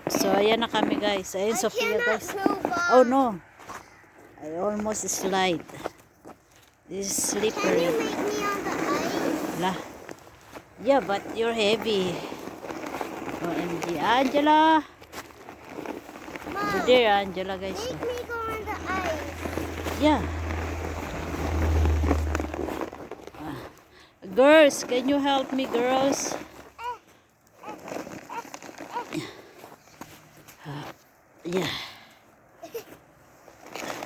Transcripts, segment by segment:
So, ayan na kami guys. Ayan, Sophia guys. Move on. Oh no. I almost slide. This is Can you slippery. make me on the ice? Lah. Yeah, but you're heavy. OMG. Angela. Over Mom, there, Angela guys. make me go on the ice. Yeah. Girls, can you help me, girls? Yeah.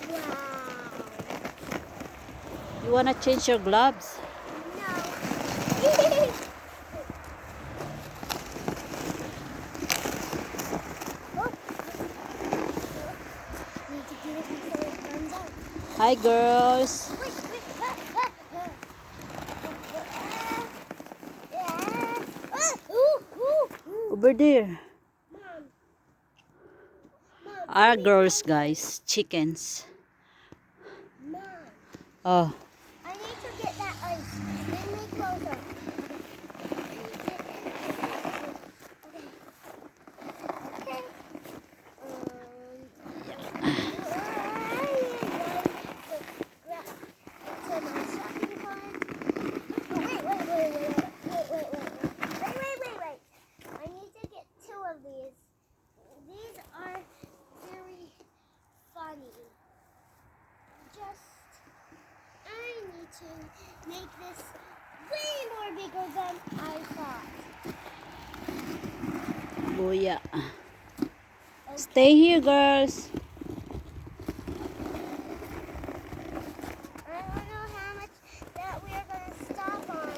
Wow. You wanna change your gloves? No. Need to get it before it runs out. Hi, girls. Wait. Over there. Mom. Our girls, guys. Chickens. Mom. Oh. I need to get that ice. Bring me closer. Okay. So my shopping cart. Wait. I need to get 2 of these. These are very funny. I need to make this way more bigger than I thought. Buya. Okay. Stay here, girls. I don't know how much that we're going to stop on.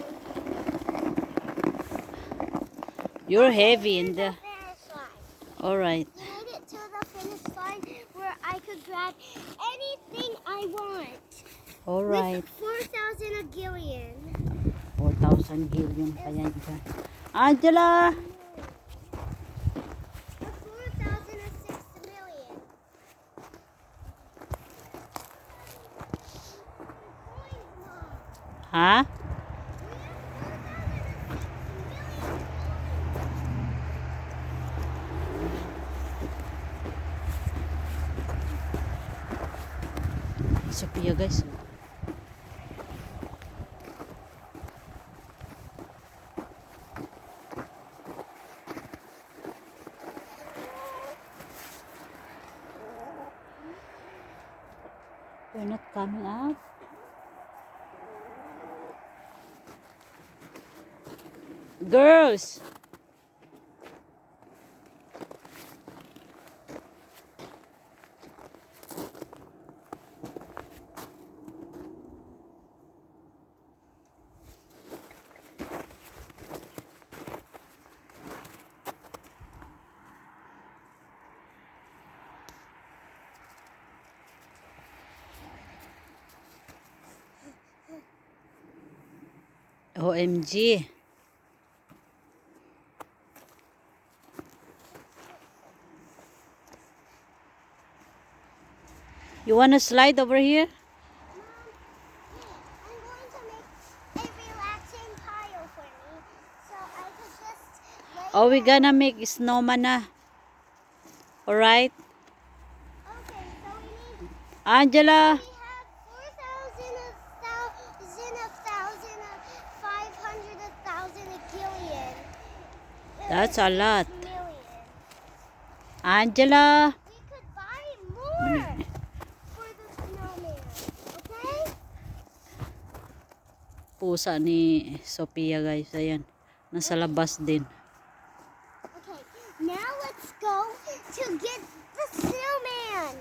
You're heavy in the... finish line. Alright. We made it to the finish line where I could grab anything I want. Alright. With 4,000 a gillion. 4,000 gillion pa yan dyan. Angela! With 4,000 a 6 million. Ha? Sophia, guys. We're not coming out. Girls! OMG. You wanna slide over here? I'm going to make a relaxing pile for me so I could just lay Oh, we down. gonna make snowman na. Alright? Okay, so we need Angela! we have 4,000 a thousand, 500 a thousand a gillion. That's a lot. Million. Angela! We could buy more for the snowman. Okay? Pusa ni Sophia, guys. Ayan. Nasa labas din. Okay, now let's go to get the snowman.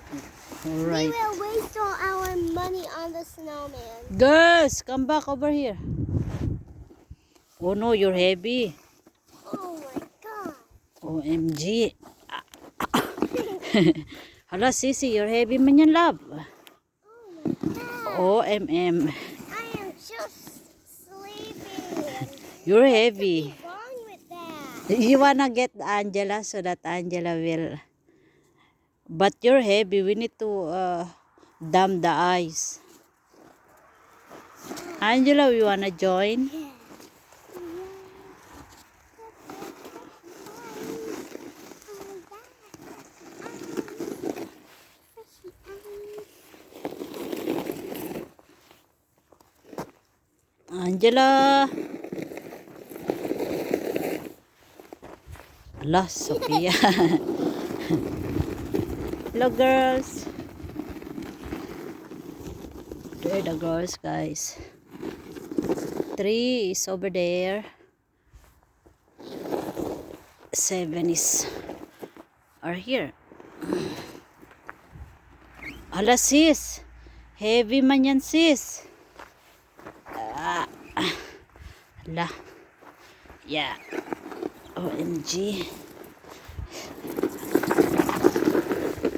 Alright. We will waste all our money on the snowman. Girls, come back over here. Oh no, you're heavy. Oh my god. OMG. Hala, Sisi, you're heavy man yan, love. Oh my god. OMM. I am just sleeping. You're heavy. What's wrong with that? You wanna get Angela so that Angela will... But you're heavy. We need to dam the ice. Angela, you wanna join? Angela. Ala, Sophia. Hello, girls. There are the girls, guys. 3 is over there. 7 is are here. Ala, sis. Heavy man yan, sis. Ala. Yeah. OMG.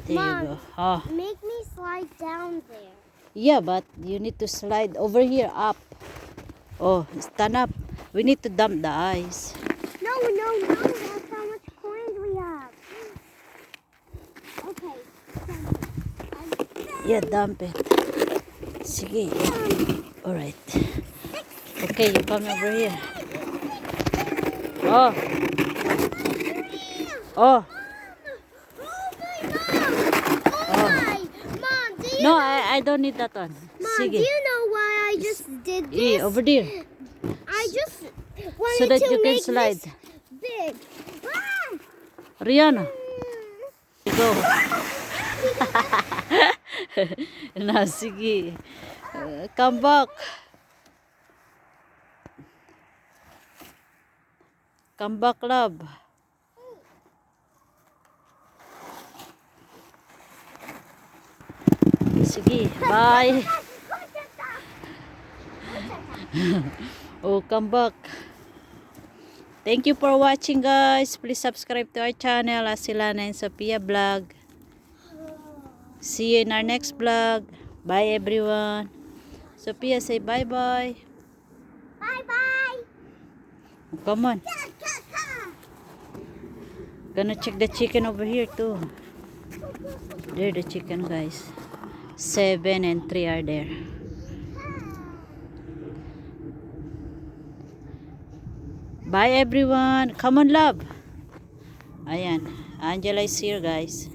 There Mom. you go. Oh. Make me slide down there. Yeah, but you need to slide over here, up. Oh, stand up. We need to dump the ice. No. That's how much coins we have. Okay. Yeah, dump it. Sige. Alright. Okay, you come over here. Oh. Oh. Oh my! Mom, do you No, know? I don't need that one. Mom, Sige. do you know why I just did Eh, this? over there. I just wanted So that to you can make slide. this big. Ah! Rihanna, go. Na, sige. Come back. Come back, love. Sige, bye. Oh, come back. Thank you for watching, guys. Please subscribe to our channel, Asilana and Sophia Vlog. See you in our next vlog. Bye, everyone. Sophia, say bye-bye. Bye-bye. Come on. Gonna check the chicken over here, too. There the chicken, guys. 7 and 3 are there. Bye, everyone. Come on, love. Ayan. Angela is here, guys.